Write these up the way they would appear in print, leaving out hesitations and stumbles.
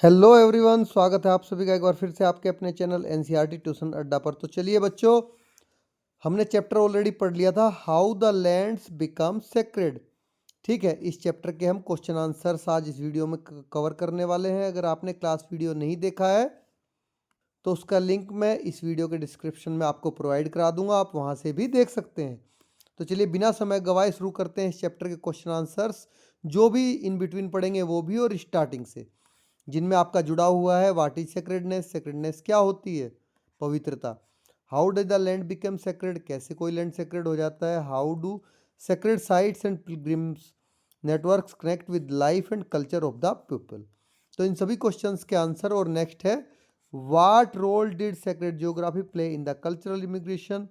Hello everyone, स्वागत है आप सभी का एक बार फिर से आपके अपने चैनल एनसीईआरटी ट्यूशन अड्डा पर। तो चलिए बच्चों, हमने चैप्टर ऑलरेडी पढ़ लिया था, how the lands become sacred. ठीक है, इस चैप्टर के हम क्वेश्चन आंसर्स आज इस वीडियो में कवर करने वाले हैं। अगर आपने क्लास वीडियो नहीं देखा है तो उसका लिंक मैं इस वीडियो के डिस्क्रिप्शन में आपको प्रोवाइड करा दूंगा, आप वहाँ से भी देख सकते हैं। तो चलिए बिना समय गवाए शुरू करते हैं इस चैप्टर के क्वेश्चन आंसर्स, जो भी इन बिटवीन पढ़ेंगे वो भी, और स्टार्टिंग से जिनमें आपका जुड़ा हुआ है। व्हाट इज सेक्रेडनेस, सेक्रेडनेस क्या होती है, पवित्रता। How does the land become sacred, कैसे कोई लैंड सेक्रेड हो जाता है। How do sacred sites and pilgrims networks connect with life and culture of the people. तो इन सभी क्वेश्चंस के आंसर। और नेक्स्ट है, what role did sacred geography play in the cultural immigration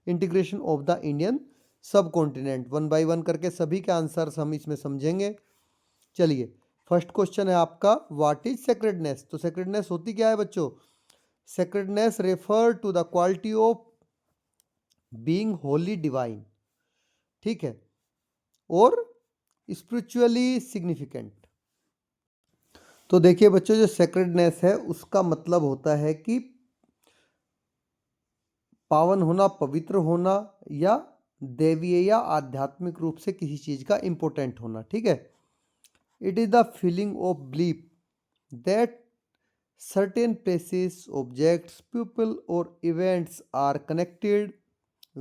integration of the Indian subcontinent. One by one करके सभी के answers हम इसमें समझेंगे। चलिए, फर्स्ट क्वेश्चन है आपका, व्हाट इज सेक्रेडनेस। तो सेक्रेडनेस होती क्या है बच्चों। Sacredness refer to the quality of being holy divine, ठीक है, और स्पिरिचुअली सिग्निफिकेंट। तो देखिए बच्चों, जो सेक्रेडनेस है उसका मतलब होता है कि पावन होना, पवित्र होना, या दैवीय या आध्यात्मिक रूप से किसी चीज का इंपॉर्टेंट होना। ठीक है, it is the feeling of belief that certain places, objects, people or events are connected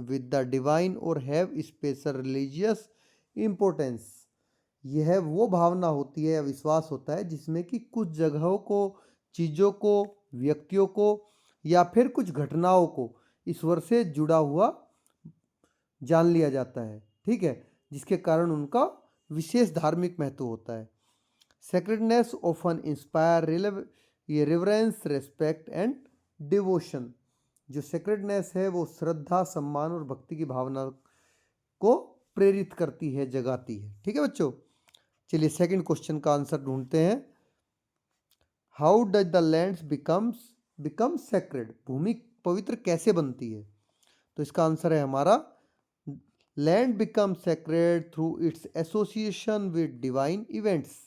with the divine or have special religious importance। यह वो भावना होती है या विश्वास होता है जिसमें कि कुछ जगहों को, चीज़ों को, व्यक्तियों को या फिर कुछ घटनाओं को ईश्वर से जुड़ा हुआ जान लिया जाता है। ठीक है, जिसके कारण उनका विशेष धार्मिक महत्व होता है। सेक्रेडनेस ऑफन इंस्पायर ये रिवरेंस, रेस्पेक्ट एंड डिवोशन। जो सेक्रेडनेस है वो श्रद्धा, सम्मान और भक्ति की भावना को प्रेरित करती है, जगाती है। ठीक है बच्चों, चलिए सेकंड क्वेश्चन का आंसर ढूंढते हैं। How does the lands become sacred, भूमि पवित्र कैसे बनती है। तो इसका आंसर है हमारा, land become sacred through its association with divine events.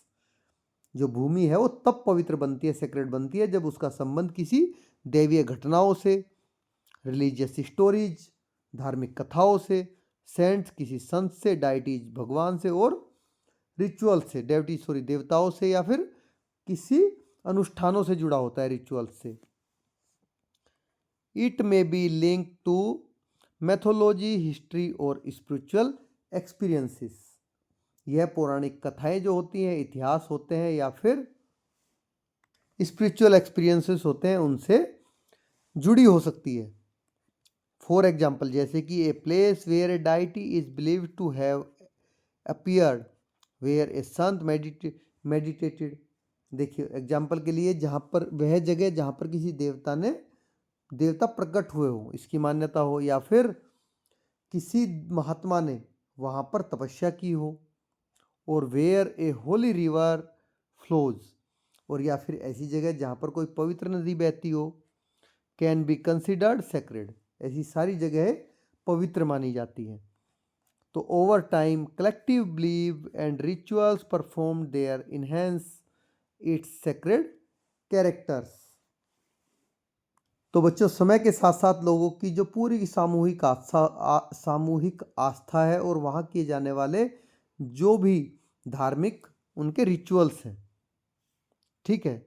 जो भूमि है वो तब पवित्र बनती है, सेक्रेड बनती है, जब उसका संबंध किसी दैवीय घटनाओं से, रिलीजियस स्टोरीज, धार्मिक कथाओं से, सेंट्स किसी संत से, डाइटीज भगवान से, और रिचुअल से, देवताओं से, या फिर किसी अनुष्ठानों से जुड़ा होता है, रिचुअल से। It may be link to mythology, history और स्पिरिचुअल एक्सपीरियंसेस। यह पौराणिक कथाएं जो होती हैं, इतिहास होते हैं, या फिर स्पिरिचुअल एक्सपीरियंसेस होते हैं, उनसे जुड़ी हो सकती है। फॉर एग्जाम्पल, जैसे कि a place where a deity is believed to have appeared where a sant meditated. देखिए एग्जाम्पल के लिए, जहाँ पर वह जगह जहाँ पर किसी देवता प्रकट हुए हो, इसकी मान्यता हो, या फिर किसी महात्मा ने वहाँ पर तपस्या की हो, और where a holy river flows, और या फिर ऐसी जगह जहाँ पर कोई पवित्र नदी बहती हो, कैन बी कंसिडर्ड सेक्रेड। ऐसी सारी जगह पवित्र मानी जाती हैं। तो over time collective believe and rituals perform there enhance its sacred characters. तो बच्चों, समय के साथ साथ लोगों की जो पूरी की सामूहिक आस्था है, और वहाँ किए जाने वाले जो भी धार्मिक उनके रिचुअल्स हैं, ठीक है,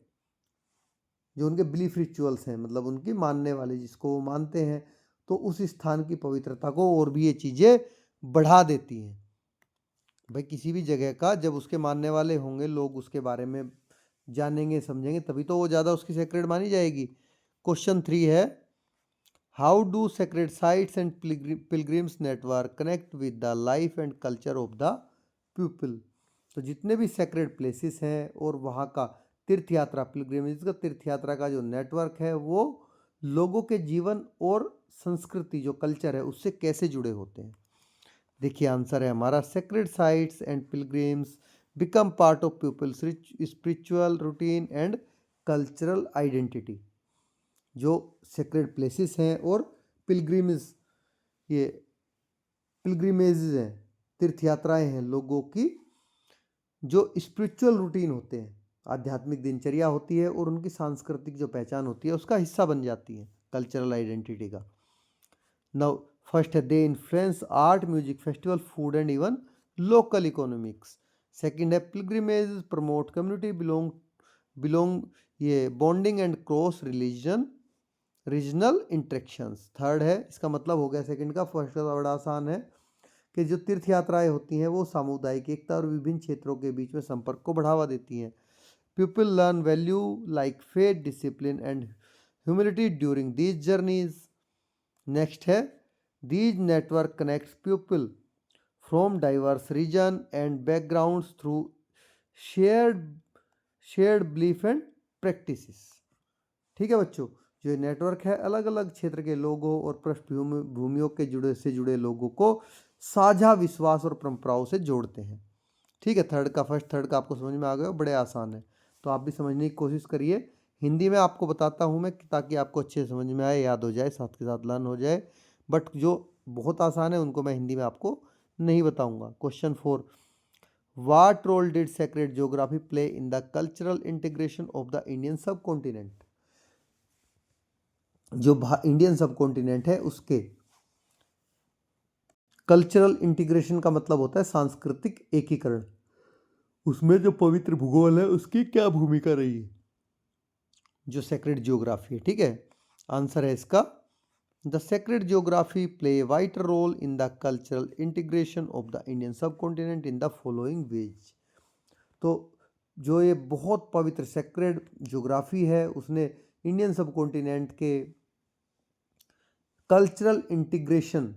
जो उनके बिलीफ रिचुअल्स हैं, मतलब उनकी मानने वाले जिसको वो मानते हैं, तो उस स्थान की पवित्रता को और भी ये चीज़ें बढ़ा देती हैं। भाई किसी भी जगह का जब उसके मानने वाले होंगे, लोग उसके बारे में जानेंगे, समझेंगे, तभी तो वो ज़्यादा उसकी सेक्रेड मानी जाएगी। क्वेश्चन 3 है, how do sacred sites and pilgrims network connect with the life and culture of the people. तो जितने भी सेक्रेड प्लेसेस हैं और वहाँ का तीर्थ यात्रा, पिलग्रिमेज का तीर्थ यात्रा का जो नेटवर्क है, वो लोगों के जीवन और संस्कृति, जो कल्चर है, उससे कैसे जुड़े होते हैं। देखिए आंसर है हमारा, sacred sites and pilgrims become part of people's spiritual routine and cultural identity. जो सेक्रेड प्लेसेस हैं और पिलग्रिम्स, ये पिलग्रिमेज हैं, तीर्थ यात्राएं हैं, लोगों की जो स्पिरिचुअल रूटीन होते हैं, आध्यात्मिक दिनचर्या होती है और उनकी सांस्कृतिक जो पहचान होती है उसका हिस्सा बन जाती है, कल्चरल आइडेंटिटी का। नाउ फर्स्ट है they influence art, music, festival, food and even local economics. Second है पिलग्रिमेज प्रमोट कम्युनिटी बिलोंग ये bonding and cross regional interactions. Third है, इसका मतलब हो गया सेकंड का, फर्स्ट का बड़ा आसान है कि जो तीर्थ यात्राएं होती हैं वो सामुदायिक एकता और विभिन्न क्षेत्रों के बीच में संपर्क को बढ़ावा देती हैं। People learn value like faith, discipline and humility during these journeys. Next है these network connects people from diverse region and backgrounds through shared shared belief and practices. ठीक है बच्चों, जो नेटवर्क है अलग अलग क्षेत्र के लोगों और पृष्ठभूमियों के जुड़े लोगों को साझा विश्वास और परंपराओं से जोड़ते हैं। ठीक है, थर्ड का आपको समझ में आ गया, बड़े आसान है, तो आप भी समझने की कोशिश करिए। हिंदी में आपको बताता हूँ मैं ताकि आपको अच्छे समझ में आए, याद हो जाए, साथ के साथ लर्न हो जाए। बट जो बहुत आसान है उनको मैं हिंदी में आपको नहीं बताऊंगा। Question 4, what role did sacred geography play in the cultural integration of the Indian subcontinent. जो इंडियन सब कॉन्टिनेंट है उसके कल्चरल इंटीग्रेशन का मतलब होता है सांस्कृतिक एकीकरण, उसमें जो पवित्र भूगोल है उसकी क्या भूमिका रही है, जो सेक्रेड ज्योग्राफी है। ठीक है, आंसर है इसका the sacred geography play vital role in the cultural integration of the Indian subcontinent in the following ways. तो जो ये बहुत पवित्र सेक्रेड ज्योग्राफी है उसने इंडियन सब कॉन्टिनेंट के कल्चरल इंटीग्रेशन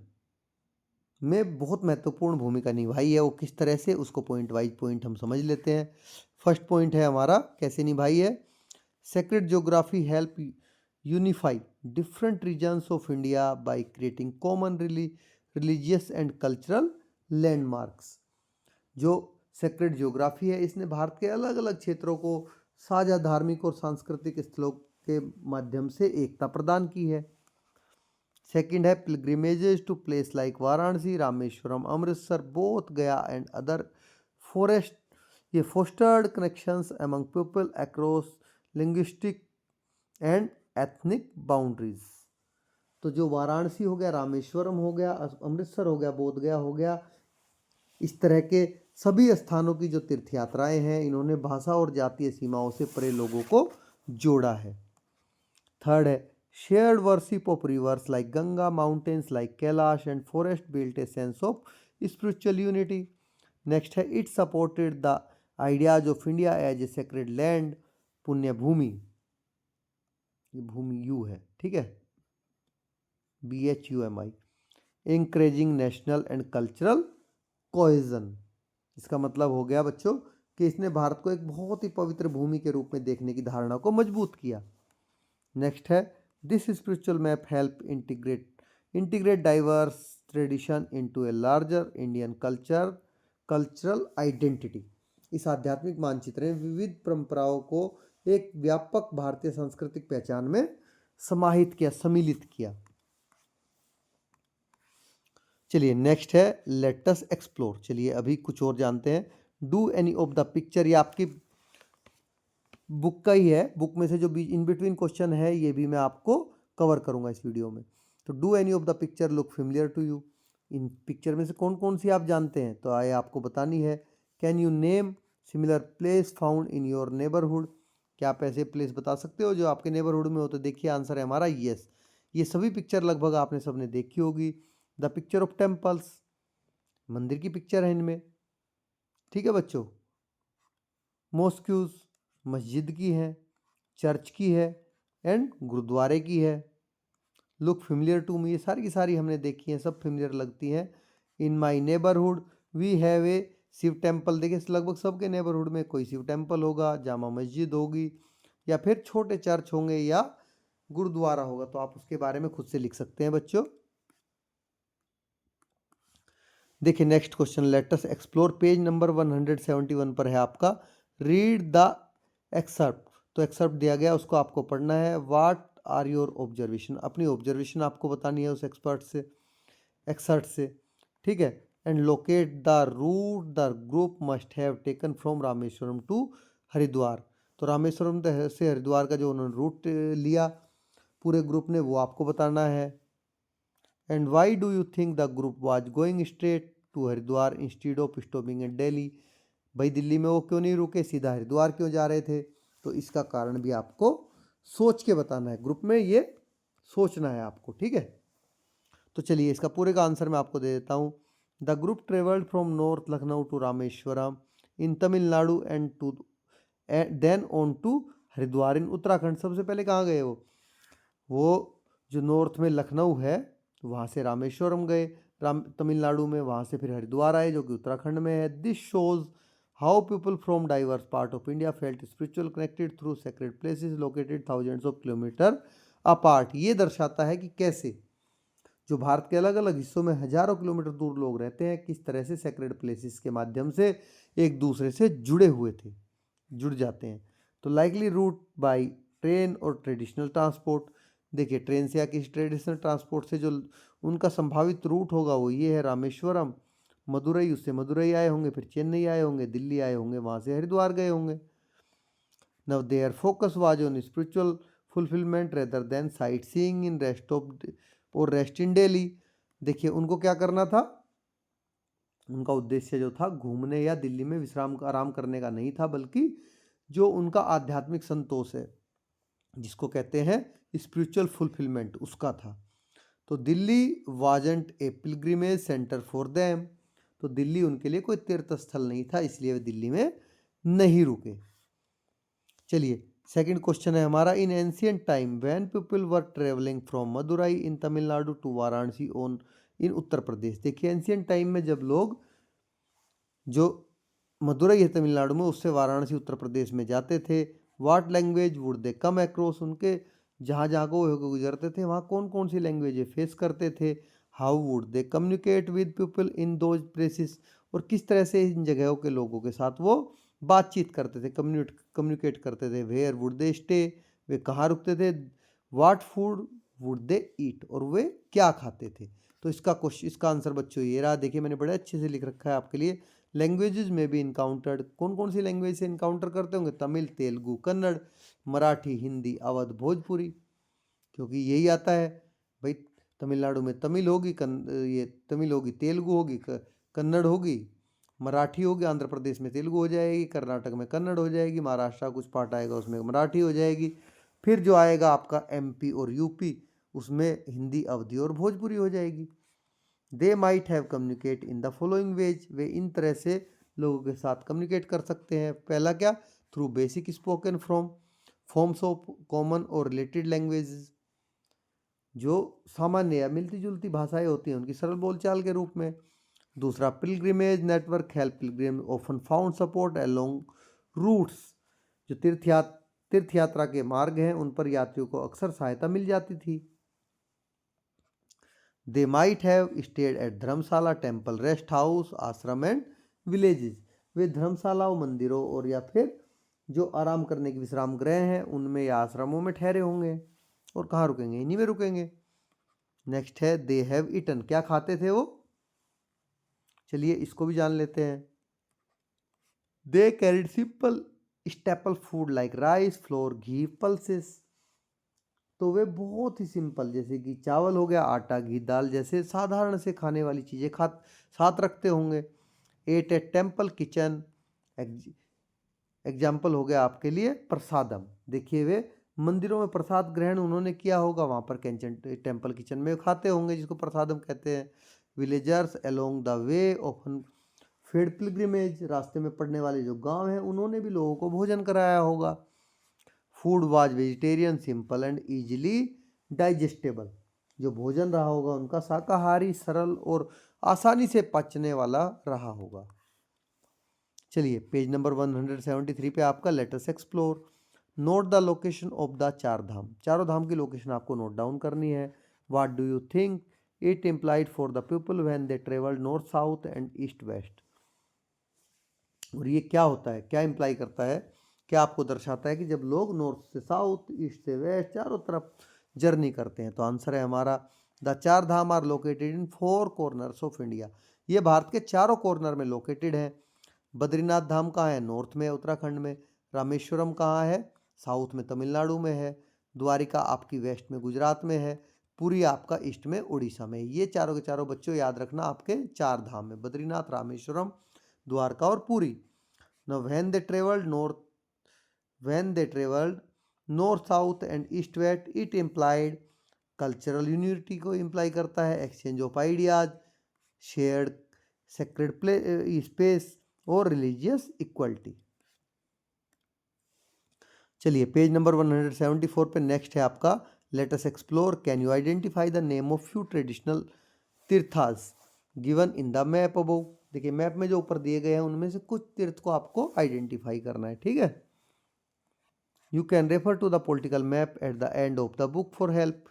में बहुत महत्वपूर्ण भूमिका निभाई है। वो किस तरह से, उसको पॉइंट वाइज पॉइंट हम समझ लेते हैं। फर्स्ट पॉइंट है हमारा कैसे निभाई है, sacred geography help unify different regions of India by creating common religious and cultural landmarks. जो सेक्रेड ज्योग्राफी है इसने भारत के अलग अलग क्षेत्रों को साझा धार्मिक और सांस्कृतिक स्थलों के माध्यम से एकता प्रदान की है। सेकंड है pilgrimages to place like Varanasi, Rameswaram, Amritsar, Bodh Gaya and other forest, ये fostered connections among people across linguistic and ethnic boundaries. तो जो वाराणसी हो गया, रामेश्वरम हो गया, अमृतसर हो गया, बोध गया हो गया, इस तरह के सभी स्थानों की जो तीर्थ यात्राएं हैं इन्होंने भाषा और जातीय सीमाओं से परे लोगों को जोड़ा है। थर्ड है shared worship of rivers like Ganga, mountains like Kailash and forest built a sense of spiritual unity. Next है it supported the ideas of India as a sacred land, पुण्य भूमि, ये भूमि यू है, ठीक है, BHUMI, encouraging national and cultural cohesion. इसका मतलब हो गया बच्चों कि इसने भारत को एक बहुत ही पवित्र भूमि के रूप में देखने की धारणा को मजबूत किया। नेक्स्ट है this spiritual map help integrate diverse tradition into a larger Indian cultural identity. इस आध्यात्मिक मानचित्र ने विविध परंपराओं को एक व्यापक भारतीय सांस्कृतिक पहचान में समाहित किया, सम्मिलित किया। चलिए नेक्स्ट है लेट अस एक्सप्लोर। चलिए अभी कुछ और जानते हैं। Do any of the picture, ये आपकी बुक का ही है, बुक में से जो इन बिटवीन क्वेश्चन है ये भी मैं आपको कवर करूंगा इस वीडियो में। तो do any of the picture look familiar to you, इन पिक्चर में से कौन कौन सी आप जानते हैं, तो आए आपको बतानी है। Can you name similar place found in your neighbourhood, क्या आप ऐसे प्लेस बता सकते हो जो आपके नेबरहुड में हो, तो देखिए आंसर है हमारा यस। ये सभी पिक्चर लगभग आपने सबने देखी होगी। द पिक्चर ऑफ टेम्पल्स, मंदिर की पिक्चर है इनमें, ठीक है बच्चों। मॉस्क्यूज, मस्जिद की है, चर्च की है एंड गुरुद्वारे की है। लुक फेमिलियर टू मी, ये सारी की सारी हमने देखी हैं, सब फेमिलियर लगती हैं। In my neighbourhood we have a Shiv temple, देखिए लगभग सबके नेबरहुड में कोई शिव टेम्पल होगा, जामा मस्जिद होगी, या फिर छोटे चर्च होंगे या गुरुद्वारा होगा, तो आप उसके बारे में खुद से लिख सकते हैं बच्चों। देखिए next question, let us explore, page number 171 पर है आपका। रीड द एक्सर्प्ट, तो एक्सर्प्ट दिया गया उसको आपको पढ़ना है। व्हाट आर योर ऑब्जर्वेशन, अपनी ऑब्जर्वेशन आपको बतानी है उस एक्सर्ट से, ठीक है। And locate the route the group must have taken from Rameswaram to Haridwar, तो रामेश्वरम से हरिद्वार का जो उन्होंने रूट लिया पूरे ग्रुप ने, वो आपको बताना है। And why do you think the group was going straight to Haridwar instead of stopping in Delhi? भाई दिल्ली में वो क्यों नहीं रुके, सीधा हरिद्वार क्यों जा रहे थे? तो इसका कारण भी आपको सोच के बताना है, ग्रुप में ये सोचना है आपको, ठीक है। तो चलिए इसका पूरे का आंसर मैं आपको दे देता हूँ। The group travelled from north Lucknow to Rameswaram in Tamil Nadu and to then on to Haridwar in Uttarakhand. सबसे पहले कहाँ गए वो जो नॉर्थ में लखनऊ है वहाँ से रामेश्वरम गए, तमिलनाडु में, वहाँ से फिर हरिद्वार आए जो कि उत्तराखंड में है। This shows how people from diverse part of India felt spiritual connected through sacred places located thousands of kilometre apart. ये दर्शाता है कि कैसे जो भारत के अलग अलग हिस्सों में हजारों किलोमीटर दूर लोग रहते हैं, किस तरह से सेक्रेड प्लेसेस के माध्यम से एक दूसरे से जुड़ जाते हैं। तो लाइकली रूट बाय ट्रेन और ट्रेडिशनल ट्रांसपोर्ट। देखिए ट्रेन से या किसी ट्रेडिशनल ट्रांसपोर्ट से जो उनका संभावित रूट होगा वो ये है रामेश्वरम, मदुरई, उससे मदुरई आए होंगे, फिर चेन्नई आए होंगे, दिल्ली आए होंगे, वहाँ से हरिद्वार गए होंगे। Now their focus was on spiritual fulfilment rather than sightseeing in rest in Delhi. देखिए उनको क्या करना था, उनका उद्देश्य जो था घूमने या दिल्ली में विश्राम आराम करने का नहीं था, बल्कि जो उनका आध्यात्मिक संतोष है जिसको कहते हैं स्पिरिचुअल फुलफिलमेंट, उसका था। तो Delhi wasn't A pilgrimage centre for them. तो दिल्ली उनके लिए कोई तीर्थ स्थल नहीं था, इसलिए वे दिल्ली में नहीं रुके। चलिए सेकंड क्वेश्चन है हमारा, in ancient time when people were travelling from Madurai in Tamil Nadu to Varanasi on in Uttar Pradesh. देखिए एंशियंट टाइम में जब लोग जो मदुरई है तमिलनाडु में उससे वाराणसी उत्तर प्रदेश में जाते थे, what language would they come across, उनके जहाँ जहाँ को होकर गुजरते थे वहाँ कौन कौन सी लैंग्वेज फेस करते थे, how would they communicate with people in those places, और किस तरह से इन जगहों के लोगों के साथ वो बातचीत करते थे, कम्युनिकेट करते थे, वेयर वुड दे स्टे, वे कहाँ रुकते थे, व्हाट फूड वुड दे ईट, और वे क्या खाते थे। तो इसका आंसर बच्चों ये रहा। देखिए मैंने बड़े अच्छे से लिख रखा है आपके लिए। लैंग्वेजेस में भी इनकाउंटर्ड, कौन कौन सी लैंग्वेज से इनकाउंटर करते होंगे, तमिल, तेलुगु, कन्नड़, मराठी, हिंदी, अवध, भोजपुरी, क्योंकि यही आता है भाई। तमिलनाडु में तमिल होगी, ये तमिल होगी, तेलुगु होगी, कन्नड़ होगी, मराठी होगी, आंध्र प्रदेश में तेलुगु हो जाएगी, कर्नाटक में कन्नड़ हो जाएगी, महाराष्ट्र कुछ पार्ट आएगा उसमें मराठी हो जाएगी, फिर जो आएगा आपका एमपी और यूपी उसमें हिंदी, अवधी और भोजपुरी हो जाएगी। They might have communicate in the following ways, वे इन तरह से लोगों के साथ कम्युनिकेट कर सकते हैं। पहला क्या, through basic spoken from forms of common और रिलेटेड लैंग्वेजेस, जो सामान्य या मिलती जुलती भाषाएं होती हैं उनकी सरल बोलचाल के रूप में। दूसरा, pilgrimage network help pilgrim often found support along routes, जो तीर्थ यात्रा के मार्ग हैं उन पर यात्रियों को अक्सर सहायता मिल जाती थी। दे might have stayed at Dharamshala, temple, rest house, आश्रम एंड विलेजेस, वे धर्मशालाओं, मंदिरों और या फिर जो आराम करने के विश्राम गृह हैं उनमें या आश्रमों में ठहरे होंगे, और कहाँ रुकेंगे, इन्हीं में रुकेंगे। नेक्स्ट है दे हैव ईटन, क्या खाते थे वो, चलिए इसको भी जान लेते हैं। दे carried simple staple food like rice, floor, घी, पल्सेस, तो वे बहुत ही सिंपल जैसे कि चावल हो गया, आटा, घी, दाल जैसे साधारण से खाने वाली चीज़ें साथ रखते होंगे। At a temple kitchen, example हो गया आपके लिए प्रसादम, देखिए वे मंदिरों में प्रसाद ग्रहण उन्होंने किया होगा, वहाँ पर टेम्पल किचन में खाते होंगे जिसको प्रसादम कहते हैं। Villagers along the way often fed pilgrimage, रास्ते में पड़ने वाले जो गांव हैं उन्होंने भी लोगों को भोजन कराया होगा। Food was vegetarian, simple and easily digestible, जो भोजन रहा होगा उनका शाकाहारी, सरल और आसानी से पचने वाला रहा होगा। चलिए पेज नंबर 173 पे आपका letters explore. Note the location of the Char धाम, चारों धाम की लोकेशन आपको नोट डाउन करनी है। What do you think it implied for the people when they travelled north south and east west, और ये क्या होता है, क्या इम्प्लाई करता है, क्या आपको दर्शाता है कि जब लोग नॉर्थ से साउथ, ईस्ट से वेस्ट, चारों तरफ जर्नी करते हैं। तो आंसर है हमारा the Char Dham are located in 4 corners of India, ये भारत के चारों कॉर्नर में लोकेटेड है। बद्रीनाथ धाम कहाँ है, नॉर्थ में, उत्तराखंड में। रामेश्वरम कहाँ है, साउथ में तमिलनाडु में है, द्वारिका आपकी वेस्ट में गुजरात में है, पुरी आपका ईस्ट में उड़ीसा में। ये चारों के चारों बच्चों याद रखना आपके 4 धाम है, बद्रीनाथ, रामेश्वरम, द्वारका और Puri. Now when they traveled north south and east west, it implied cultural unity को इम्प्लाई करता है, exchange of ideas, shared sacred space और रिलीजियस इक्वलिटी। चलिए पेज नंबर 174 पे नेक्स्ट है आपका, let us explore, can you identify the name of few traditional tirthas given in the map above. देखिए map में जो ऊपर दिए गए हैं उनमें से कुछ तीर्थ को आपको आइडेंटिफाई करना है, ठीक है। You can refer to the political map at the end of the book for help.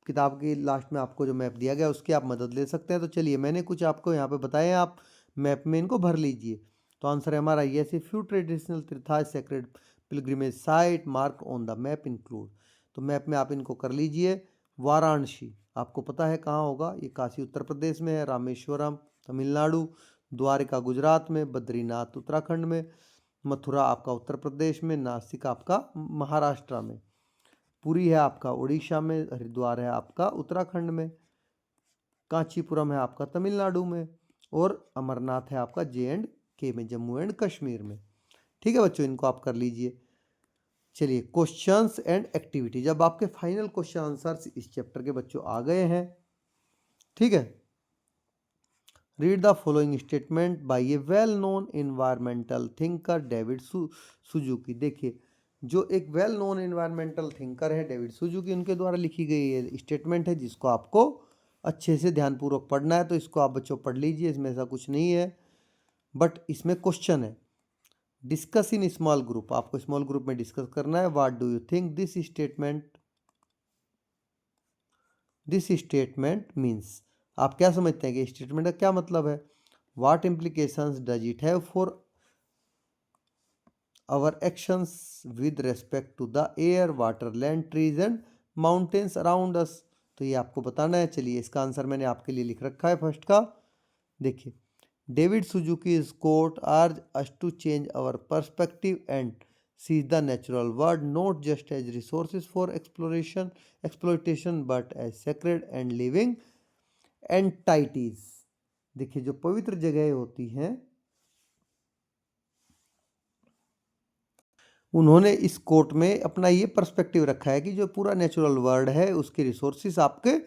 किताब के लास्ट में आपको जो मैप दिया गया उसकी आप मदद ले सकते हैं। तो चलिए मैंने कुछ आपको यहाँ पे बताए हैं, आप मैप में इनको भर लीजिए। तो आंसर है हमारा ये, few traditional tirthas sacred pilgrimage site mark on the map include. तो मैप में आप इनको कर लीजिए। वाराणसी आपको पता है कहाँ होगा, ये काशी उत्तर प्रदेश में है, रामेश्वरम तमिलनाडु, द्वारका गुजरात में, बद्रीनाथ उत्तराखंड में, मथुरा आपका उत्तर प्रदेश में, नासिक आपका महाराष्ट्र में, पुरी है आपका उड़ीसा में, हरिद्वार है आपका उत्तराखंड में, कांचीपुरम है आपका तमिलनाडु में, और अमरनाथ है आपका J&K में, जम्मू एंड कश्मीर में। ठीक है बच्चों, इनको आप कर लीजिए। चलिए क्वेश्चंस एंड एक्टिविटी, जब आपके फाइनल क्वेश्चन आंसर्स इस चैप्टर के बच्चों आ गए हैं, ठीक है। Read the following statement by A well known environmental thinker David Suzuki. देखिए जो एक वेल नोन एनवायरमेंटल थिंकर है डेविड सुजुकी, उनके द्वारा लिखी गई ये स्टेटमेंट है जिसको आपको अच्छे से ध्यानपूर्वक पढ़ना है। तो इसको आप बच्चों पढ़ लीजिए, इसमें ऐसा कुछ नहीं है, बट इसमें क्वेश्चन है। डिस्कस इन स्मॉल ग्रुप, आपको स्मॉल ग्रुप में डिस्कस करना है। What do you think this statement means, आप क्या समझते हैं कि स्टेटमेंट का क्या मतलब है। What implications does it have for our actions with respect to the air water land trees and mountains around us. तो ये आपको बताना है। चलिए इसका आंसर मैंने आपके लिए लिख रखा है फर्स्ट का। देखिए David सुजुकी's quote urge us to change our perspective and see the natural world not just as resources for exploitation but as sacred and living entities। देखिए जो पवित्र जगह होती हैं, उन्होंने इस कोट में अपना ये पर्सपेक्टिव रखा है कि जो पूरा नेचुरल वर्ल्ड है उसके रिसोर्सेज आपके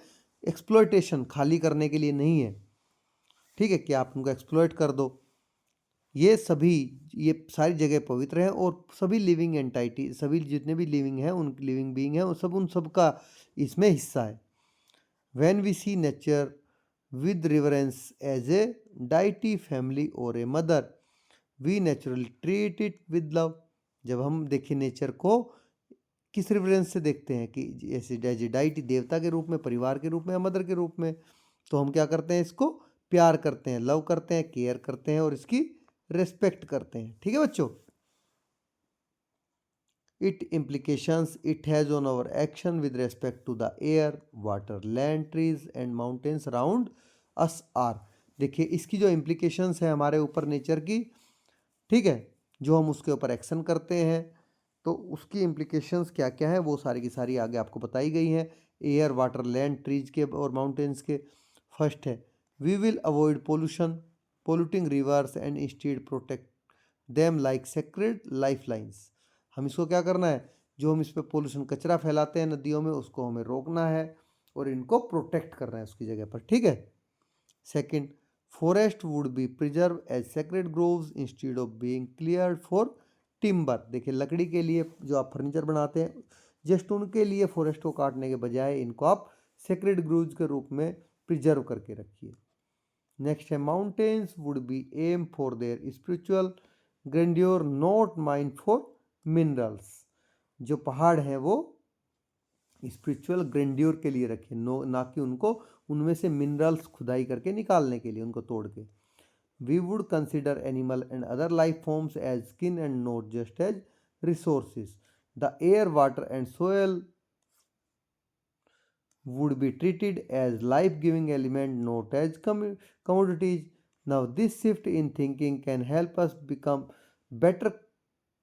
एक्सप्लॉयटेशन खाली करने के लिए नहीं है, ठीक है, कि आप उनको एक्सप्लॉयट कर दो। ये सारी जगह पवित्र हैं और सभी लिविंग एंटाइटी, सभी जितने भी लिविंग हैं, उन लिविंग बीइंग हैं, उन सब का इसमें हिस्सा है। When we see nature with reverence as a deity family और a mother we naturally treat it with love. जब हम देखें नेचर को किस रिवरेंस से देखते हैं, कि ऐसे एज ए डाइटी, देवता के रूप में, परिवार के रूप में या मदर के रूप में, तो हम क्या करते हैं, इसको प्यार करते हैं, लव करते हैं, केयर करते हैं और इसकी रेस्पेक्ट करते हैं। ठीक है बच्चों। It implications it has on our action with respect to the air water land trees and mountains around us are. देखिए इसकी जो इम्प्लीकेशंस है हमारे ऊपर नेचर की, ठीक है, जो हम उसके ऊपर एक्शन करते हैं, तो उसकी इम्प्लीकेशंस क्या क्या है वो सारी की सारी आगे आपको बताई गई हैं। एयर वाटर लैंड ट्रीज के और माउंटेन्स के। फर्स्ट है we will avoid polluting rivers and instead protect them like sacred lifelines. हम इसको क्या करना है, जो हम इस पर पोल्यूशन कचरा फैलाते हैं नदियों में, उसको हमें रोकना है और इनको प्रोटेक्ट करना है उसकी जगह पर। ठीक है। Second, forest would be preserve as sacred groves instead of being cleared for timber. देखिए लकड़ी के लिए जो आप फर्नीचर बनाते हैं, जस्ट उनके लिए फॉरेस्ट को काटने के बजाय इनको आप सेक्रेड ग्रोव्स के रूप में प्रिजर्व करके रखिए। नेक्स्ट है mountains would be aim for their spiritual grandeur not mined for minerals. जो पहाड़ हैं वो स्पिरिचुअल ग्रेंड्योर के लिए रखें, ना कि उनको उनमें से मिनरल्स खुदाई करके निकालने के लिए, उनको तोड़ के। We would consider animal and other life forms as skin and not just as resources. The air water and soil would be treated as life-giving element, not as commodities. Now, this shift in thinking can help us become better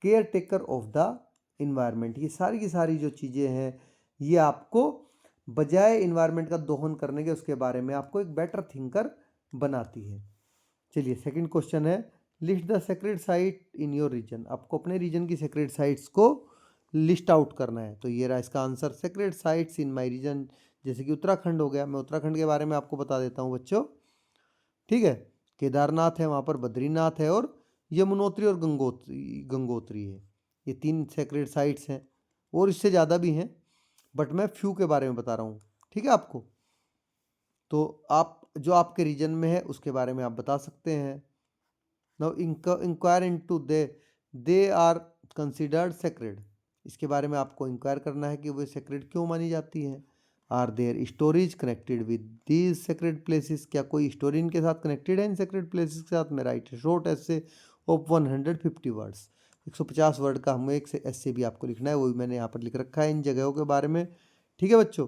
care taker of the environment. ये सारी की सारी जो चीज़ें हैं ये आपको बजाय इन्वायरमेंट का दोहन करने के उसके बारे में आपको एक बेटर थिंकर बनाती है। चलिए सेकंड क्वेश्चन है, list the sacred site in your region. आपको अपने रीजन की सेक्रेड साइट्स को लिस्ट आउट करना है। तो ये रहा इसका आंसर, sacred sites in my region. जैसे कि उत्तराखंड हो गया, मैं उत्तराखंड के बारे में आपको बता देता हूँ बच्चों, ठीक है। केदारनाथ है, वहाँ पर बद्रीनाथ है, और यमुनोत्री और गंगोत्री है। ये 3 सेक्रेड साइट्स हैं, और इससे ज़्यादा भी हैं, बट मैं फ्यू के बारे में बता रहा हूँ, ठीक है आपको। तो आप जो आपके रीजन में है उसके बारे में आप बता सकते हैं। Now inquire into they are considered sacred. इसके बारे में आपको इंक्वायर करना है कि वो सेक्रेड क्यों मानी जाती हैं। Are there stories connected with these sacred places. क्या कोई स्टोरी इनके साथ कनेक्टेड है इन सेक्रेड प्लेसेस के साथ में। Right short essay of 150 words. 150 word का हमें एक एस्से भी आपको लिखना है, वो भी मैंने यहाँ पर लिख रखा है इन जगहों के बारे में, ठीक है बच्चों।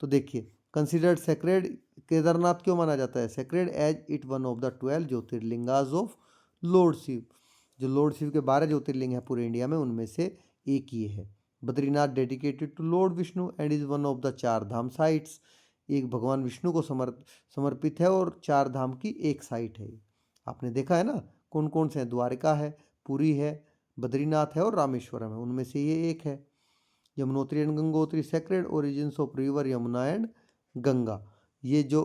तो देखिए, कंसिडर्ड सेक्रेड, केदारनाथ क्यों माना जाता है sacred, as it one of the 12 jyotirlingas of lord Shiv. जो लॉर्ड शिव के 12 ज्योतिर्लिंग हैं पूरे इंडिया में, उनमें से एक ये है। Badrinath dedicated to lord Vishnu and is one of the 4 dham sites. एक भगवान विष्णु को समर्पित है और 4 धाम की एक साइट है। आपने देखा है ना कौन कौन से हैं, द्वारिका है, पुरी है, बद्रीनाथ है और रामेश्वरम है, उनमें से ये एक है। Yamunotri and Gangotri sacred origins of river Yamuna and Ganga. ये जो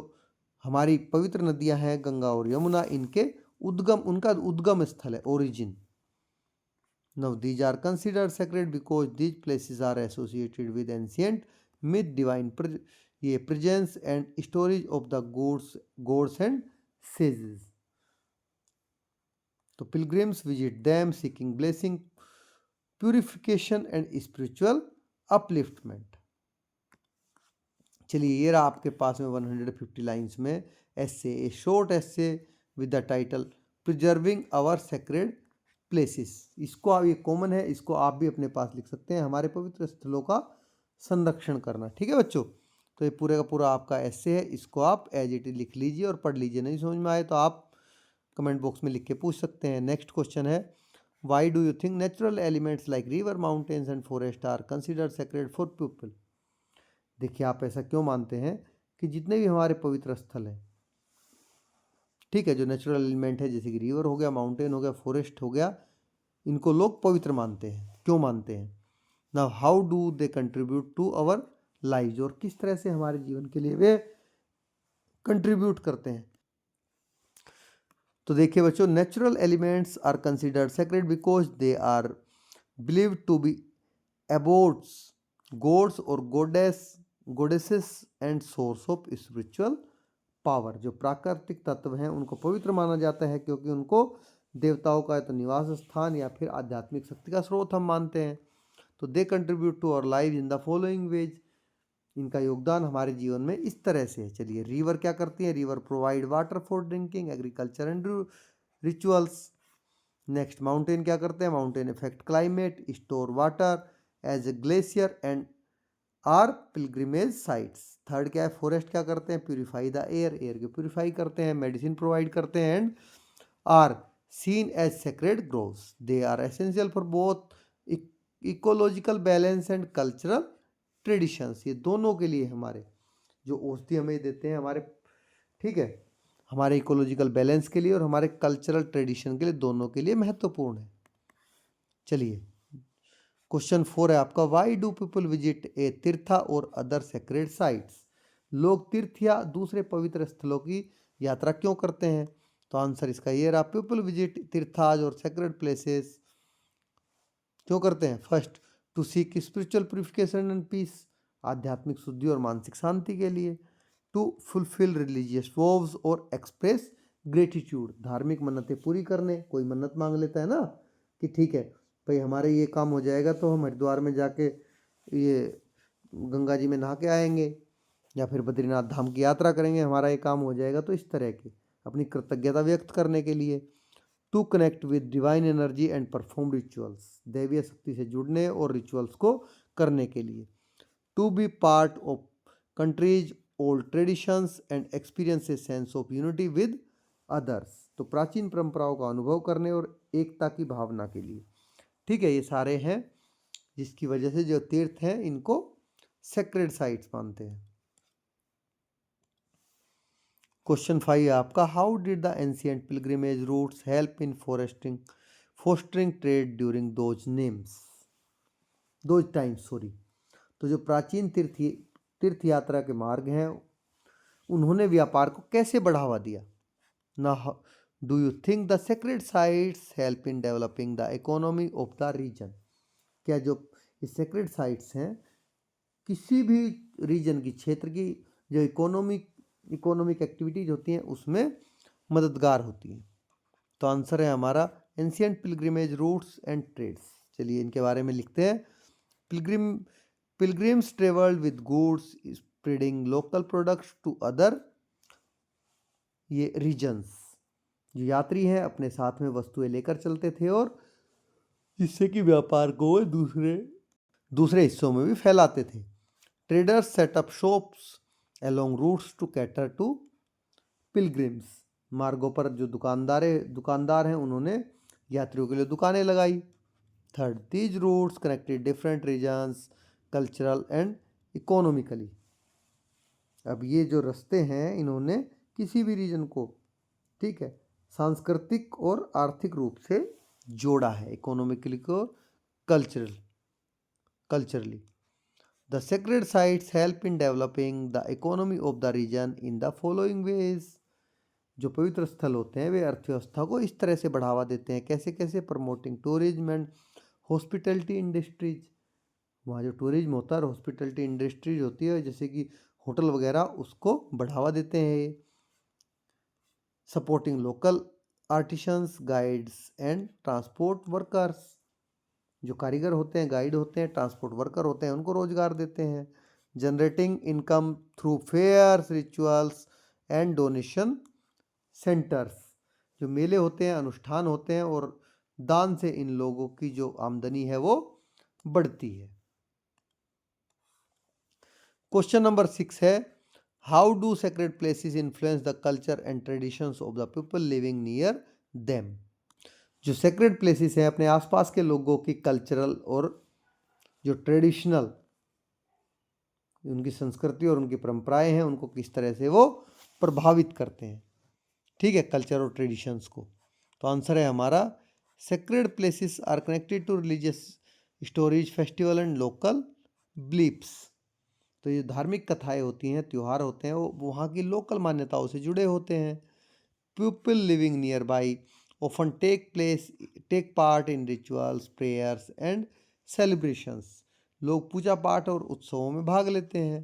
हमारी पवित्र नदियां हैं गंगा और यमुना, उनका उद्गम स्थल है, origin. Now these are considered sacred because these places are associated with ancient myth, divine presence and storage of the gods and sages. तो pilgrims visit them seeking blessing, purification and spiritual upliftment. चलिए ये रहा आपके पास में 150 lines में essay, a short essay with the title preserving our sacred places. इसको आप, ये कॉमन है, इसको आप भी अपने पास लिख सकते हैं, हमारे पवित्र स्थलों का संरक्षण करना, ठीक है बच्चों। तो ये पूरे का पूरा आपका एस्से है, इसको आप एज इट इज लिख लीजिए और पढ़ लीजिए। नहीं समझ में आए तो आप कमेंट बॉक्स में लिख के पूछ सकते हैं। नेक्स्ट क्वेश्चन है, why do you think natural elements like river, mountains and forest are considered sacred for people. देखिए आप ऐसा क्यों मानते हैं कि जितने भी हमारे पवित्र स्थल हैं, ठीक है, जो नेचुरल एलिमेंट है जैसे कि रिवर हो गया, माउंटेन हो गया, फॉरेस्ट हो गया, इनको लोग पवित्र मानते हैं, क्यों मानते हैं। Now how do they contribute to our lives, और किस तरह से हमारे जीवन के लिए वे कंट्रीब्यूट करते हैं। तो देखिए बच्चों, natural elements are considered sacred because they are believed to be abodes gods और goddesses and source of spiritual power. जो प्राकृतिक तत्व हैं उनको पवित्र माना जाता है क्योंकि उनको देवताओं का तो निवास स्थान या फिर आध्यात्मिक शक्ति का स्रोत हम मानते हैं। तो they contribute to our life in the following ways. इनका योगदान हमारे जीवन में इस तरह से है। चलिए, रिवर क्या करती है, river provide water for drinking, agriculture and rituals. Next, mountain क्या करते हैं, mountain effect climate, store water as a glacier and are pilgrimage sites. Third क्या है, फॉरेस्ट क्या करते हैं, प्यूरिफाई द एयर, एयर को प्यूरिफाई करते हैं, मेडिसिन प्रोवाइड करते हैं, and are seen as sacred groves. They are essential for both ecological balance and cultural traditions. ये दोनों के लिए हमारे जो औषधि हमें देते हैं हमारे, ठीक है, हमारे इकोलॉजिकल बैलेंस के लिए और हमारे कल्चरल ट्रेडिशन के लिए, दोनों के लिए महत्वपूर्ण है। चलिए, क्वेश्चन 4 है आपका, वाई डू पीपल विजिट ए तीर्था और अदर सेक्रेड साइट्स। लोग तीर्थ या दूसरे पवित्र स्थलों की यात्रा क्यों करते हैं। तो आंसर इसका ये रहा, पीपल विजिट तीर्थाज और सेक्रेड प्लेसेस क्यों करते हैं। First, to seek spiritual purification and peace, आध्यात्मिक शुद्धि और मानसिक शांति के लिए। टू फुलफिल रिलीजियस वोव्स और एक्सप्रेस ग्रेटिट्यूड, धार्मिक मन्नतें पूरी करने। कोई मन्नत मांग लेता है ना कि ठीक है भाई हमारे ये काम हो जाएगा तो हम हरिद्वार में जाके ये गंगा जी में नहा के आएंगे, या फिर बद्रीनाथ धाम की यात्रा करेंगे, हमारा ये काम हो जाएगा। तो इस तरह के अपनी कृतज्ञता व्यक्त करने के लिए। To connect with divine energy and perform rituals, दैवीय शक्ति से जुड़ने और रिचुअल्स को करने के लिए। To be part of country's old traditions and experience a sense of unity with others, तो प्राचीन परंपराओं का अनुभव करने और एकता की भावना के लिए। ठीक है, ये सारे हैं जिसकी वजह से जो तीर्थ हैं इनको सेक्रेड साइट्स मानते हैं। क्वेश्चन 5 है आपका, how did the ancient pilgrimage routes help in fostering trade during those times sorry. तो जो प्राचीन तीर्थ यात्रा के मार्ग हैं उन्होंने व्यापार को कैसे बढ़ावा दिया। ना do you think the sacred sites help in developing the economy of the region. क्या जो सेक्रेड साइट्स हैं किसी भी रीजन की, क्षेत्र की जो इकोनॉमिक एक्टिविटीज होती हैं उसमें मददगार होती हैं। तो आंसर है हमारा ancient pilgrimage routes and trades. चलिए इनके बारे में लिखते हैं। Pilgrims travelled with goods spreading local products to other ये रीजन्स। जो यात्री हैं अपने साथ में वस्तुएं लेकर चलते थे और जिससे कि व्यापार को दूसरे हिस्सों में भी फैलाते थे। Traders set up shops along routes to cater to pilgrims. मार्गों पर जो दुकानदार हैं उन्होंने यात्रियों के लिए दुकानें लगाई। Third, these routes connected different regions cultural and economically. अब ये जो रास्ते हैं इन्होंने किसी भी रीजन को, ठीक है, सांस्कृतिक और आर्थिक रूप से जोड़ा है, इकोनॉमिकली को culturally. The sacred sites help in developing the economy of the region in the following ways. जो पवित्र स्थल होते हैं वे अर्थव्यवस्था को इस तरह से बढ़ावा देते हैं। कैसे कैसे? Promoting tourism and hospitality industries. वहाँ जो टूरिज्म होता है और हॉस्पिटैलिटी इंडस्ट्रीज होती है जैसे कि होटल वगैरह, उसको बढ़ावा देते हैं। Supporting local artisans guides and transport workers. जो कारीगर होते हैं, गाइड होते हैं, ट्रांसपोर्ट वर्कर होते हैं, उनको रोजगार देते हैं। Generating income through fairs rituals and donation centres. जो मेले होते हैं, अनुष्ठान होते हैं और दान से इन लोगों की जो आमदनी है वो बढ़ती है। क्वेश्चन नंबर 6 है, how do sacred places influence the culture and traditions of the people living near them. जो सेक्रेड प्लेसेस हैं अपने आसपास के लोगों की कल्चरल और जो ट्रेडिशनल उनकी संस्कृति और उनकी परंपराएं हैं उनको किस तरह से वो प्रभावित करते हैं, ठीक है, कल्चर और ट्रेडिशंस को। तो आंसर है हमारा sacred places are connected to religious stories festival and local beliefs. तो ये धार्मिक कथाएं होती हैं, त्यौहार होते हैं, वो वहाँ की लोकल मान्यताओं से जुड़े होते हैं। People living near by often take part in rituals, prayers and celebrations। लोग पूजा पाठ और उत्सवों में भाग लेते हैं।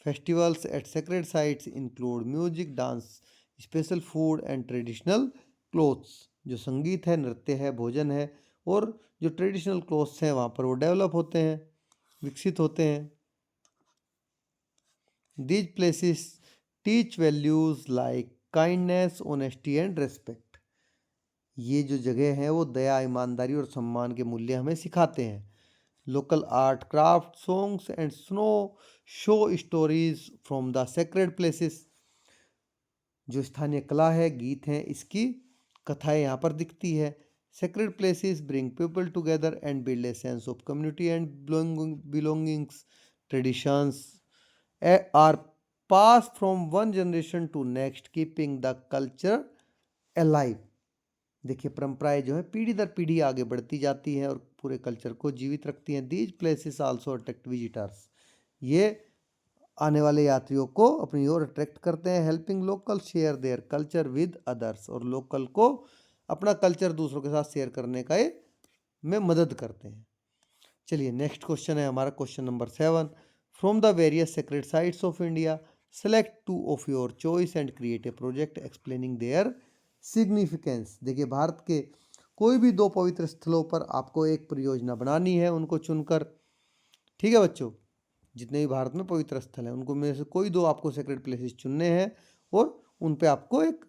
Festivals at sacred sites include music, dance, special food and traditional clothes. जो संगीत है, नृत्य है, भोजन है और जो ट्रेडिशनल क्लोथ्स हैं वहाँ पर वो डेवलप होते हैं, विकसित होते हैं। These places teach values like kindness, honesty and respect। ये जो जगह है वो दया, ईमानदारी और सम्मान के मूल्य हमें सिखाते हैं। Local art, craft, songs and show stories from the sacred places. जो स्थानीय कला है, गीत हैं, इसकी कथाएं यहाँ पर दिखती है। Sacred places bring people together and build a sense of community and belongings. Traditions are pass from one generation to next, keeping the culture alive. देखिए, परंपराएं जो है पीढ़ी दर पीढ़ी आगे बढ़ती जाती हैं और पूरे कल्चर को जीवित रखती हैं। These places also attract visitors. ये आने वाले यात्रियों को अपनी ओर अट्रैक्ट करते हैं। Helping local share their culture with others. और लोकल को अपना कल्चर दूसरों के साथ शेयर करने का में मदद करते हैं। चलिए नेक्स्ट क्वेश्चन है हमारा question number 7। From the various sacred sites of India select 2 of your choice and create a project explaining their significance. देखिए, भारत के कोई भी 2 पवित्र स्थलों पर आपको एक परियोजना बनानी है, उनको चुनकर, ठीक है बच्चों, जितने भी भारत में पवित्र स्थल हैं उनको में से कोई 2 आपको सेक्रेड प्लेसेस चुनने हैं और उन पे आपको एक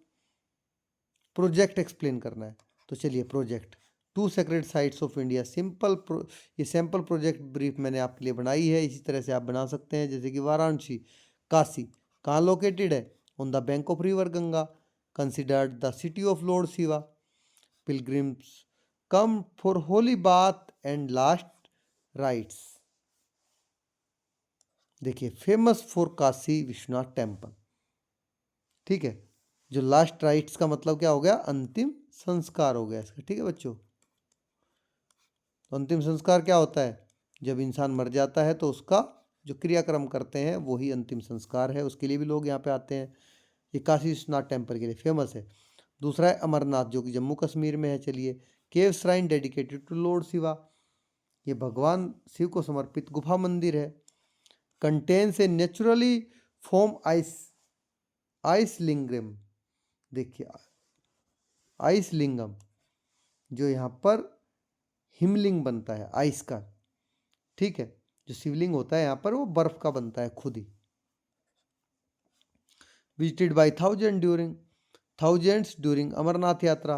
प्रोजेक्ट एक्सप्लेन करना है। तो चलिए, project 2 sacred sites of India ये सैम्पल प्रोजेक्ट ब्रीफ मैंने आपके लिए बनाई है। इसी तरह से आप बना सकते हैं, जैसे कि वाराणसी, काशी कहाँ लोकेटेड है? On the bank of river Ganga, considered the city of lord Shiva. Pilgrims come for holy bath and last rites. देखिए, famous for Kashi Vishwanath temple, ठीक है। जो लास्ट राइट्स का मतलब क्या हो गया, अंतिम संस्कार हो गया इसका, ठीक है बच्चों। तो अंतिम संस्कार क्या होता है, जब इंसान मर जाता है तो उसका जो क्रियाक्रम करते हैं वही अंतिम संस्कार है, उसके लिए भी लोग यहाँ पे आते हैं। ये काशी विश्वनाथ टेम्पल के लिए फेमस है। दूसरा है अमरनाथ, जो कि जम्मू कश्मीर में है। चलिए, cave shrine dedicated to Lord Shiva, ये भगवान शिव को समर्पित गुफा मंदिर है। Contains a naturally form ice lingam, देखिए आइस लिंगम, जो यहाँ पर हिमलिंग बनता है आइस का, ठीक है। जो शिवलिंग होता है यहाँ पर वो बर्फ का बनता है खुद ही। Visited by thousands during Amarnath yatra,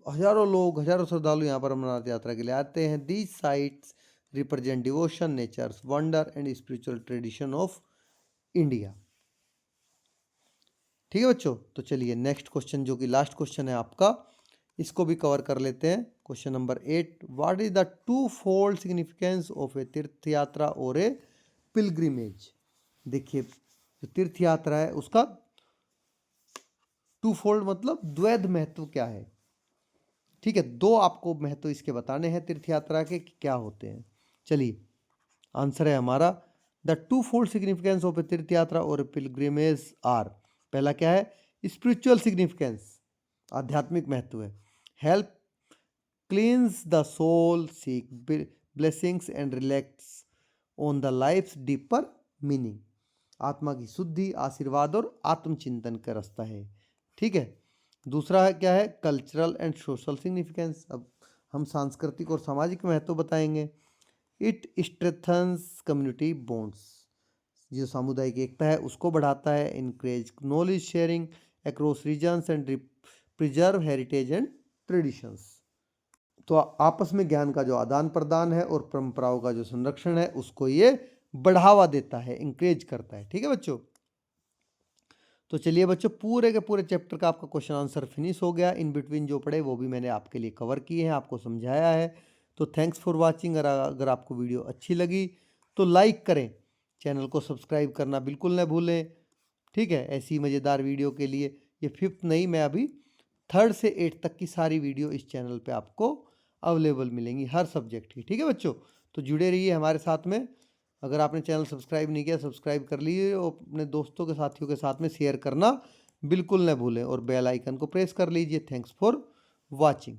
हजारों लोग, हजारों श्रद्धालु यहाँ पर अमरनाथ यात्रा के लिए आते हैं। These sites represent devotion, nature's wonder and spiritual tradition of India, ठीक है बच्चों। तो चलिए नेक्स्ट क्वेश्चन, जो कि लास्ट क्वेश्चन है आपका, इसको भी कवर कर लेते हैं। Question number 8, what is the twofold significance of a tirtha yatra और ए पिलग्रिमेज। देखिए, जो तीर्थ यात्रा है उसका टू फोल्ड मतलब द्वैध महत्व क्या है, ठीक है। दो आपको महत्व इसके बताने हैं तीर्थ यात्रा के कि क्या होते हैं। चलिए, आंसर है हमारा the twofold significance of a tirtha yatra और ए पिलग्रिमेज आर। पहला क्या है, स्पिरिचुअल सिग्निफिकेंस, आध्यात्मिक महत्व है। Help cleanse the soul, seek blessings and relax on the life's deeper meaning, आत्मा की शुद्धि, आशीर्वाद और आत्मचिंतन का रास्ता है, ठीक है। दूसरा है क्या है, कल्चरल एंड सोशल सिग्निफिकेंस। अब हम सांस्कृतिक और सामाजिक महत्व बताएंगे। इट स्ट्रेथन्स कम्युनिटी बॉन्ड्स, जो सामुदायिक एकता है उसको बढ़ाता है। Encourage knowledge sharing across regions and preserve heritage and traditions, तो आपस में ज्ञान का जो आदान प्रदान है और परंपराओं का जो संरक्षण है उसको ये बढ़ावा देता है, इंकरेज करता है, ठीक है बच्चों। तो चलिए बच्चों, पूरे के पूरे चैप्टर का आपका क्वेश्चन आंसर फिनिश हो गया। इन बिटवीन जो पढ़े वो भी मैंने आपके लिए कवर किए हैं, आपको समझाया है। तो थैंक्स फॉर वाचिंग। अगर आपको वीडियो अच्छी लगी तो लाइक करें, चैनल को सब्सक्राइब करना बिल्कुल न भूलें, ठीक है। ऐसी मज़ेदार वीडियो के लिए, ये 5th नहीं, मैं अभी 3rd से 8th तक की सारी वीडियो इस चैनल पे आपको अवेलेबल मिलेंगी हर सब्जेक्ट की, ठीक है बच्चों। तो जुड़े रहिए हमारे साथ में। अगर आपने चैनल सब्सक्राइब नहीं किया, सब्सक्राइब कर लीजिए और अपने दोस्तों के साथियों के साथ में शेयर करना बिल्कुल न भूलें और बेल आइकन को प्रेस कर लीजिए। Thanks for watching.